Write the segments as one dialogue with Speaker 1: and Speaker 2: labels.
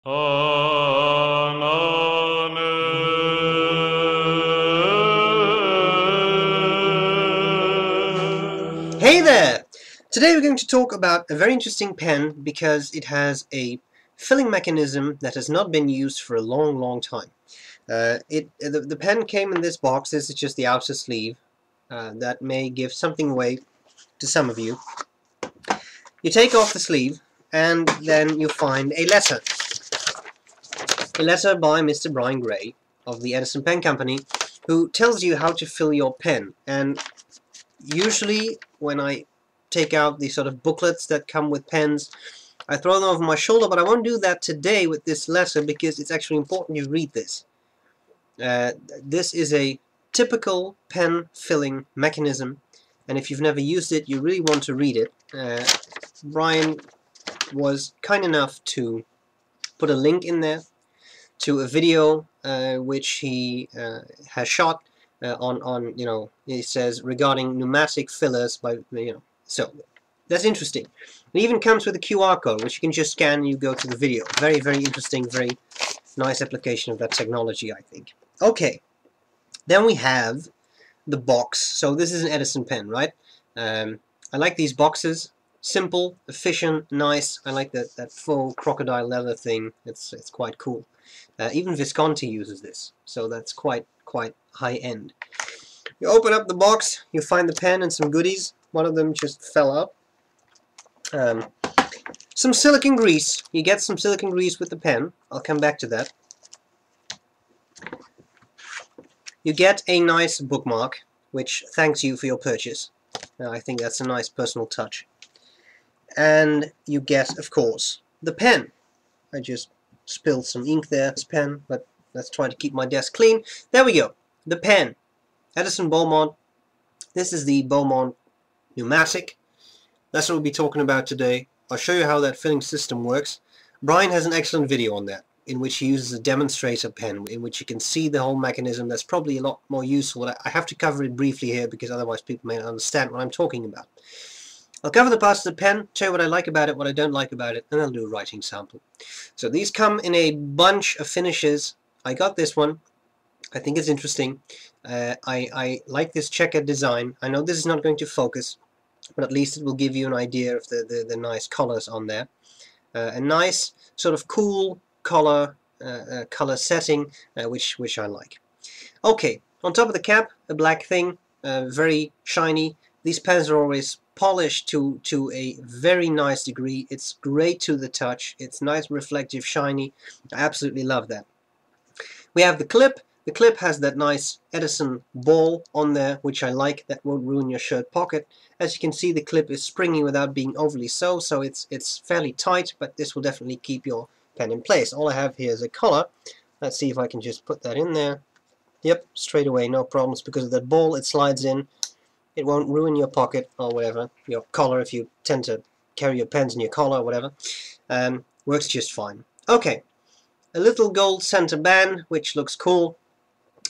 Speaker 1: Hey there! Today we're going to talk about a very interesting pen because it has a filling mechanism that has not been used for a long time. The pen came in this box. This is just the outer sleeve. That may give something away to some of you. You take off the sleeve and then you find a letter. A letter by Mr. Brian Gray of the Edison Pen Company, who tells you how to fill your pen. And usually when I take out these sort of booklets that come with pens, I throw them over my shoulder, but I won't do that today with this letter because it's actually important you read this. This is a typical pen filling mechanism, and if you've never used it, you really want to read it. Brian was kind enough to put a link in there to a video which he has shot on it says regarding pneumatic fillers by so that's interesting. It even comes with a QR code which you can just scan and you go to the video. Very interesting, very nice application of that technology, I think. Okay, then we have the box. So this is an Edison pen, right? I like these boxes. Simple, efficient, nice. I like that faux crocodile leather thing. It's quite cool. Even Visconti uses this, so that's quite high end. You open up the box, you find the pen and some goodies. One of them just fell out. Some silicone grease. You get some silicone grease with the pen. I'll come back to that. You get a nice bookmark, which thanks you for your purchase. I think that's a nice personal touch. And you get, of course, the pen. I just spilled some ink there. This pen, but let's try to keep my desk clean. There we go. The pen. Edison Beaumont. This is the Beaumont Pneumatic. That's what we'll be talking about today. I'll show you how that filling system works. Brian has an excellent video on that, in which he uses a demonstrator pen, in which you can see the whole mechanism. That's probably a lot more useful. I have to cover it briefly here, because otherwise people may not understand what I'm talking about. I'll cover the parts of the pen, show you what I like about it, what I don't like about it, and I'll do a writing sample. So these come in a bunch of finishes. I got this one. I think it's interesting. I like this checkered design. I know this is not going to focus, but at least it will give you an idea of the nice colors on there. A nice sort of cool color setting, which I like. Okay, on top of the cap, a black thing, very shiny. These pens are always polished to a very nice degree. It's great to the touch. It's nice, reflective, shiny. I absolutely love that. We have the clip. The clip has that nice Edison ball on there, which I like. That won't ruin your shirt pocket. As you can see, the clip is springy without being overly so it's fairly tight, but this will definitely keep your pen in place. All I have here is a collar. Let's see if I can just put that in there. Yep, straight away, no problems. Because of that ball, it slides in. It won't ruin your pocket or whatever, your collar, if you tend to carry your pens in your collar or whatever. Works just fine. Okay, a little gold center band, which looks cool.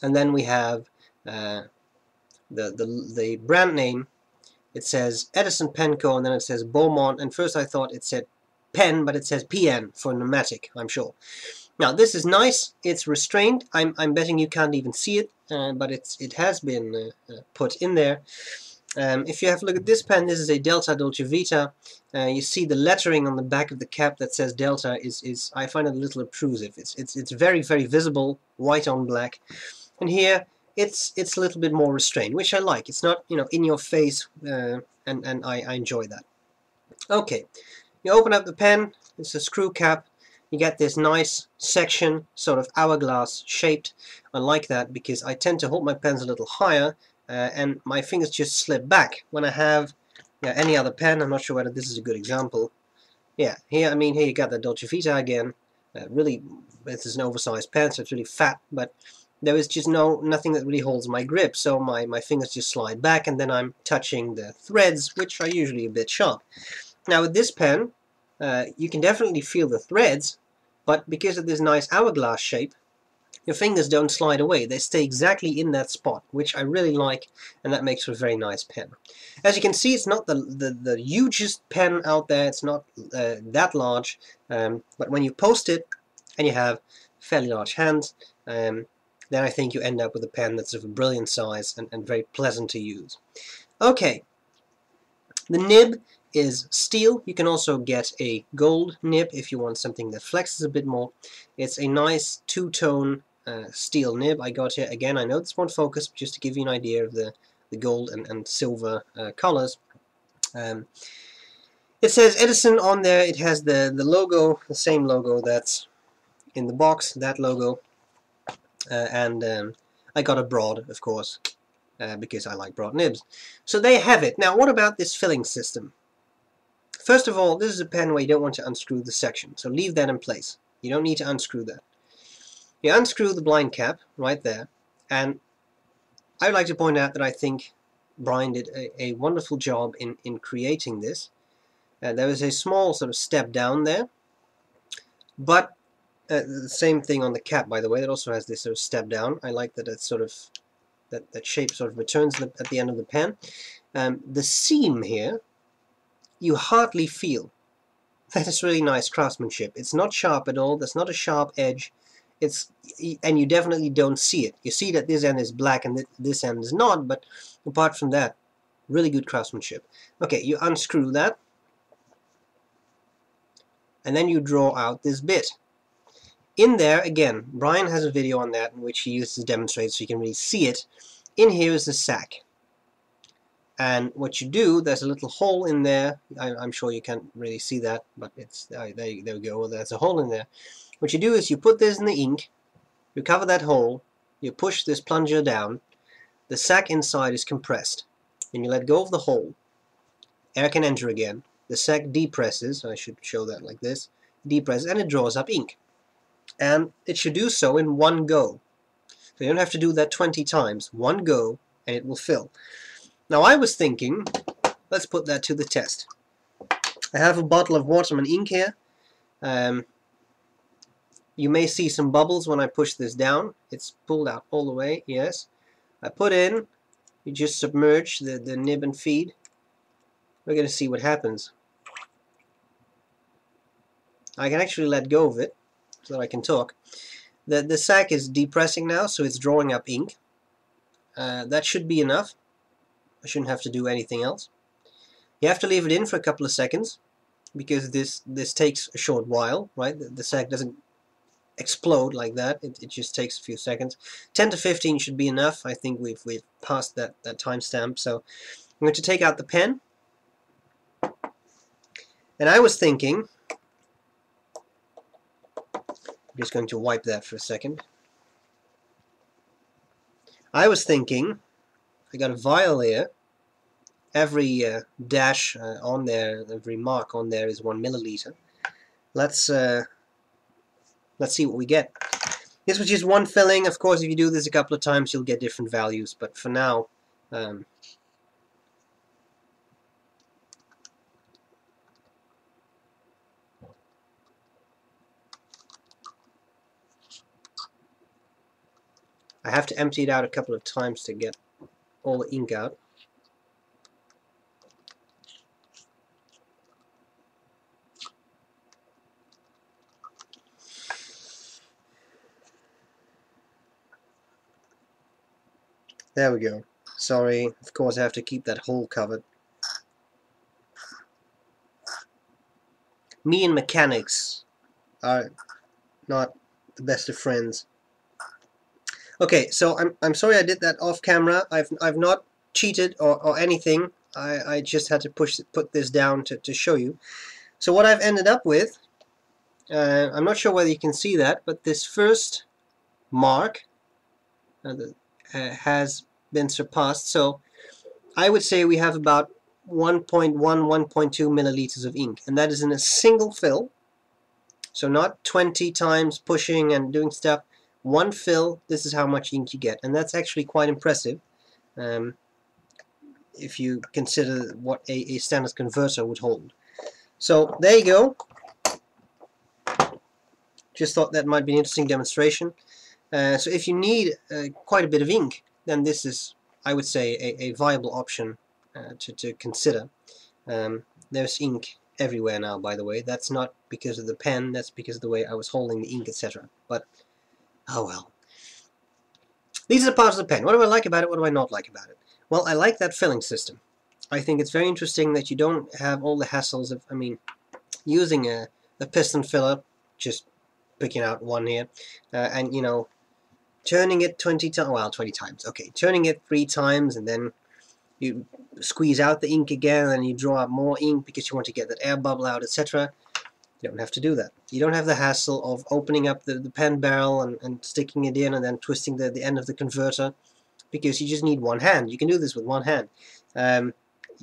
Speaker 1: And then we have the brand name. It says Edison Penco, and then it says Beaumont. And first I thought it said pen, but it says PN for pneumatic, I'm sure. Now this is nice. It's restrained. I'm betting you can't even see it, but it has been put in there. If you have a look at this pen, this is a Delta Dolce Vita. You see the lettering on the back of the cap that says Delta is I find it a little obtrusive. It's very visible, white on black. And here it's a little bit more restrained, which I like. It's not in your face, and I enjoy that. Okay, you open up the pen. It's a screw cap. You get this nice section, sort of hourglass shaped. I like that because I tend to hold my pens a little higher, and my fingers just slip back. When I have any other pen, I'm not sure whether this is a good example. Yeah, here you got the Dolce Vita again. Really, this is an oversized pen, so it's really fat, but there is just nothing that really holds my grip, so my fingers just slide back, and then I'm touching the threads, which are usually a bit sharp. Now with this pen, you can definitely feel the threads, but because of this nice hourglass shape, your fingers don't slide away. They stay exactly in that spot, which I really like, and that makes for a very nice pen. As you can see, it's not the hugest pen out there. It's not that large, but when you post it and you have fairly large hands, then I think you end up with a pen that's of a brilliant size and very pleasant to use. Okay, the nib is steel. You can also get a gold nib if you want something that flexes a bit more. It's a nice two-tone steel nib I got here. Again, I know this won't focus, but just to give you an idea of the gold and silver colors. It says Edison on there. It has the logo, the same logo that's in the box, that logo. And I got a broad, of course, because I like broad nibs. So there you have it. Now, what about this filling system? First of all, this is a pen where you don't want to unscrew the section, so leave that in place. You don't need to unscrew that. You unscrew the blind cap right there, and I would like to point out that I think Brian did a wonderful job in creating this. There was a small sort of step down there, but the same thing on the cap, by the way. It also has this sort of step down. I like that it's sort of that shape sort of returns at the end of the pen. The seam here, you hardly feel. That is really nice craftsmanship. It's not sharp at all. There's not a sharp edge. And you definitely don't see it. You see that this end is black and this end is not, but apart from that, really good craftsmanship. Okay, you unscrew that, and then you draw out this bit. In there, again, Brian has a video on that in which he uses to demonstrate so you can really see it. In here is the sack. And what you do, there's a little hole in there. I'm sure you can't really see that, but it's there we go. There's a hole in there. What you do is you put this in the ink, you cover that hole, you push this plunger down, the sack inside is compressed, and you let go of the hole. Air can enter again. The sack depresses. I should show that like this. Depresses, and it draws up ink. And it should do so in one go. So you don't have to do that 20 times. One go, and it will fill. Now I was thinking, let's put that to the test. I have a bottle of Waterman ink here. You may see some bubbles when I push this down. It's pulled out all the way, yes. I put in, you just submerge the nib and feed. We're going to see what happens. I can actually let go of it so that I can talk. The sack is depressing now, so it's drawing up ink. That should be enough. I shouldn't have to do anything else. You have to leave it in for a couple of seconds because this takes a short while, right? The sack doesn't explode like that. It just takes a few seconds. 10 to 15 should be enough. I think we've passed that timestamp. So I'm going to take out the pen. And I was thinking, I'm just going to wipe that for a second. I was thinking, I got a vial here. Every dash on there, every mark on there is 1 milliliter. Let's see what we get. This was just one filling. Of course, if you do this a couple of times, you'll get different values. But for now, I have to empty it out a couple of times to get all the ink out. There we go. Sorry, of course I have to keep that hole covered. Me and mechanics are not the best of friends. Okay, so I'm sorry I did that off camera. I've not cheated or anything. I just had to put this down to show you. So what I've ended up with, I'm not sure whether you can see that, but this first mark has been surpassed. So I would say we have about 1.1, 1.2 milliliters of ink, and that is in a single fill. So not 20 times pushing and doing stuff. One fill, this is how much ink you get, and that's actually quite impressive if you consider what a standard converter would hold. So there you go. Just thought that might be an interesting demonstration. So if you need quite a bit of ink, then this is, I would say, a viable option to consider. There's ink everywhere now, by the way. That's not because of the pen, that's because of the way I was holding the ink, etc. But, oh well. These are the parts of the pen. What do I like about it? What do I not like about it? Well, I like that filling system. I think it's very interesting that you don't have all the hassles of, I mean, using a piston filler, just picking out one here, and, you know, turning it 20 times, well, 20 times, okay, turning it 3 times, and then you squeeze out the ink again, and you draw out more ink because you want to get that air bubble out, etc. You don't have to do that. You don't have the hassle of opening up the pen barrel and sticking it in and then twisting the end of the converter, because you just need one hand. You can do this with one hand.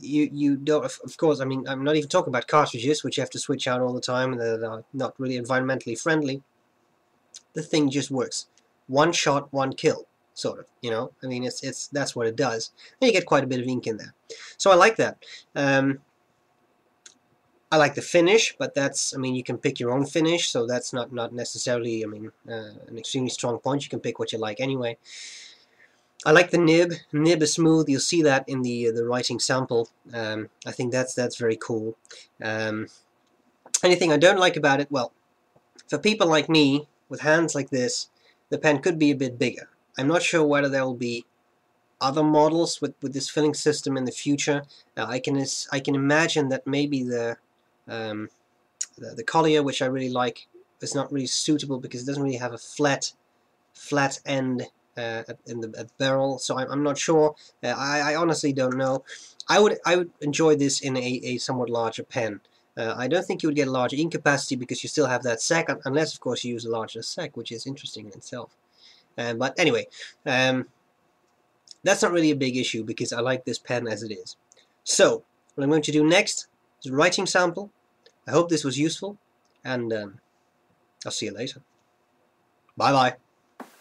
Speaker 1: You don't, of course, I mean, I'm not even talking about cartridges, which you have to switch out all the time and that are not really environmentally friendly. The thing just works. One shot, one kill, sort of, you know? I mean, that's what it does. And you get quite a bit of ink in there. So I like that. I like the finish, but that's, I mean, you can pick your own finish, so that's not necessarily, I mean, an extremely strong point. You can pick what you like anyway. I like the nib. Nib is smooth. You'll see that in the writing sample. I think that's very cool. Anything I don't like about it, well, for people like me with hands like this, the pen could be a bit bigger. I'm not sure whether there will be other models with this filling system in the future. I can imagine that maybe the Collier, which I really like, is not really suitable because it doesn't really have a flat end at the barrel, so I'm not sure. I honestly don't know. I would enjoy this in a somewhat larger pen. I don't think you would get a larger ink capacity because you still have that sac, unless of course you use a larger sac, which is interesting in itself. But anyway, that's not really a big issue because I like this pen as it is. So what I'm going to do next is a writing sample. I hope this was useful, and I'll see you later. Bye bye.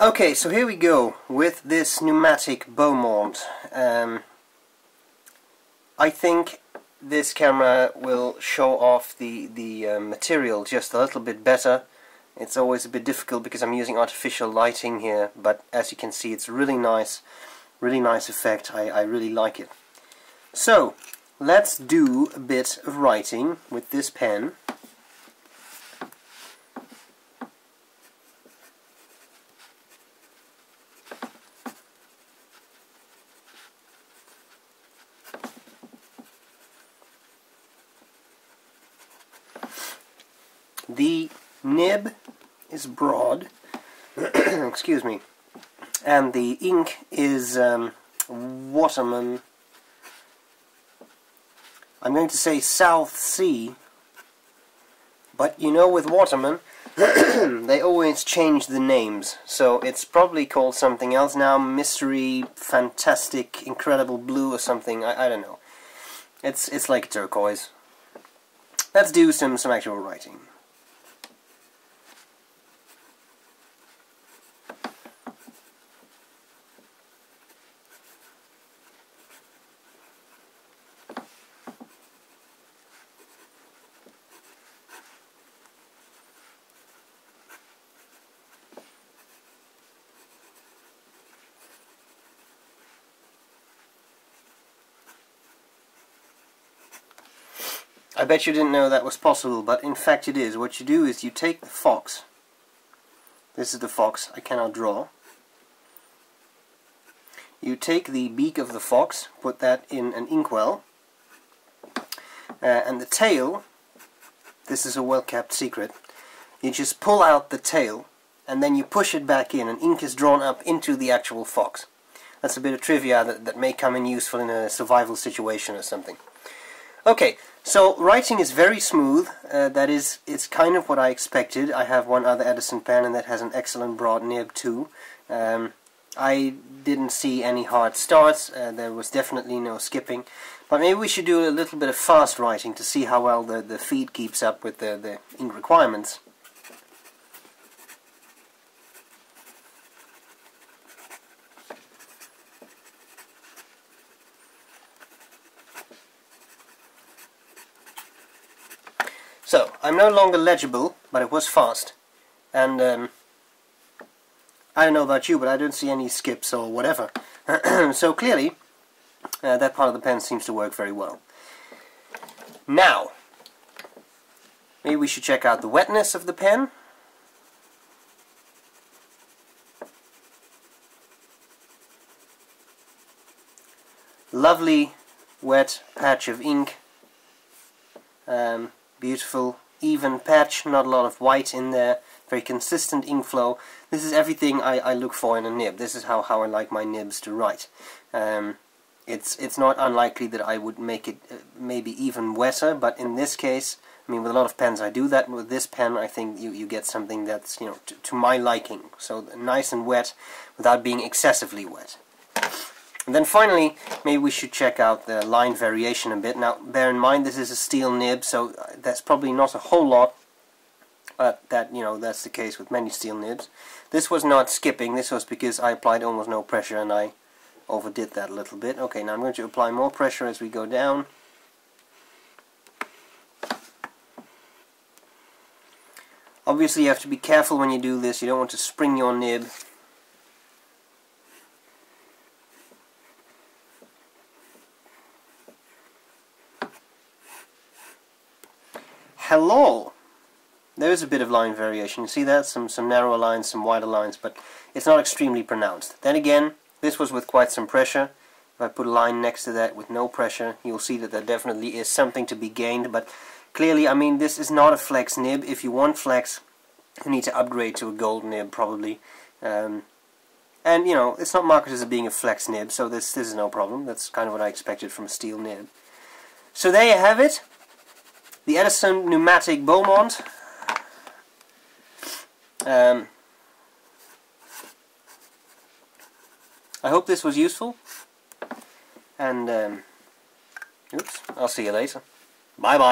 Speaker 1: Okay, so here we go with this pneumatic Beaumont. I think this camera will show off the material just a little bit better. It's always a bit difficult because I'm using artificial lighting here, but as you can see, it's really nice effect. I really like it. So let's do a bit of writing with this pen. The nib is broad, excuse me, and the ink is Waterman. I'm going to say South Sea, but you know, with Waterman they always change the names, so it's probably called something else now, Mystery, Fantastic, Incredible Blue or something. I don't know. It's like turquoise. Let's do some actual writing. I bet you didn't know that was possible, but in fact it is. What you do is you take the fox. This is the fox. I cannot draw. You take the beak of the fox, put that in an inkwell, and the tail, this is a well-kept secret, you just pull out the tail and then you push it back in and ink is drawn up into the actual fox. That's a bit of trivia that may come in useful in a survival situation or something. Okay, so writing is very smooth. It's kind of what I expected. I have one other Edison pen and that has an excellent broad nib too. I didn't see any hard starts. There was definitely no skipping. But maybe we should do a little bit of fast writing to see how well the feed keeps up with the ink requirements. So, I'm no longer legible, but it was fast. And I don't know about you, but I don't see any skips or whatever. So clearly, that part of the pen seems to work very well. Now, Maybe we should check out the wetness of the pen. Lovely wet patch of ink. Beautiful even patch, not a lot of white in there. Very consistent ink flow. This is everything I look for in a nib. This is how I like my nibs to write. It's not unlikely that I would make it maybe even wetter, but in this case, I mean, with a lot of pens I do that. With this pen, I think you get something that's, you know, to my liking. So nice and wet without being excessively wet. And then finally, maybe we should check out the line variation a bit. Now, bear in mind this is a steel nib, so that's probably not a whole lot. But that, you know, that's the case with many steel nibs. This was not skipping. This was because I applied almost no pressure and I overdid that a little bit. Okay, now I'm going to apply more pressure as we go down. Obviously, you have to be careful when you do this. You don't want to spring your nib. Hello! There's a bit of line variation. You see that? Some narrower lines, some wider lines, but it's not extremely pronounced. Then again, this was with quite some pressure. If I put a line next to that with no pressure, you'll see that there definitely is something to be gained, but clearly, I mean, this is not a flex nib. If you want flex, you need to upgrade to a gold nib, probably. And, you know, it's not marketed as being a flex nib, so this is no problem. That's kind of what I expected from a steel nib. So there you have it. The Edison Pneumatic Beaumont. I hope this was useful. And, oops, I'll see you later. Bye-bye.